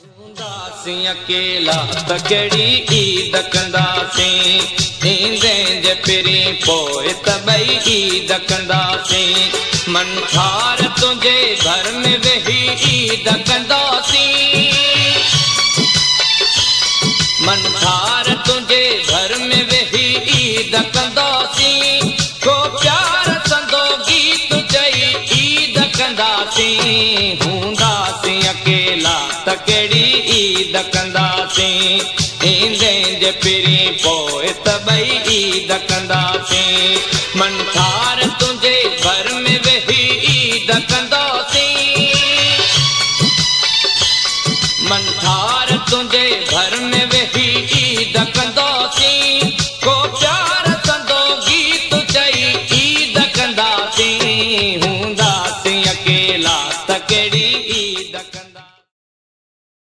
हुंदासीं अकेला त कहिड़ी ईद कंदासीं, ईंदे जे पहिरीं पोइ त ॿई ईद कंदासीं। मन ठार तुंहिंजे घर में वेही ईद कंदासीं, मन ठार तुंहिंजे घर में वेही ईद कंदासीं। को प्यार संदो गीत चई ईद कंदासीं। हुंदासीं अकेला त कहिड़ी ईद कंदासीं, ईंदे जे पहिरीं पोइ त ॿई ईद कंदासीं। मन ठार तुंहिंजे घर में वेही ईद कंदासीं, मन ठार तुंहिंजे घर में वेही ईद कंदासीं।